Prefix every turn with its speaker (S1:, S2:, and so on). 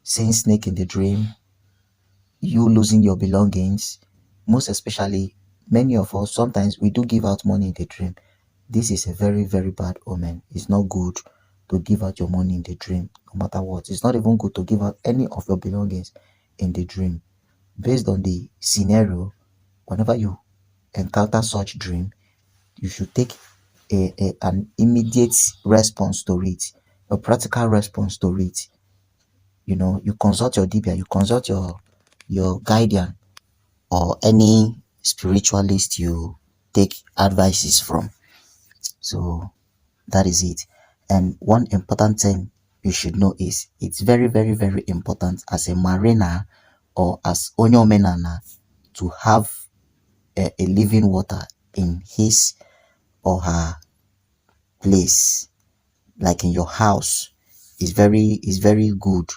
S1: seeing snake in the dream, you losing your belongings, most especially many of us, sometimes we do give out money in the dream. This is a very, very bad omen. It's not good to give out your money in the dream, no matter what. It's not even good to give out any of your belongings in the dream. Based on the scenario, whenever you encounter such dream, you should take an immediate response to it, a practical response to it. You consult your dibia, you consult your guardian, or any spiritualist you take advices from. So that is it. And one important thing you should know is it's very, very, very important as a mariner or as onyomenana to have a living water in his or her place, like in your house. Is very good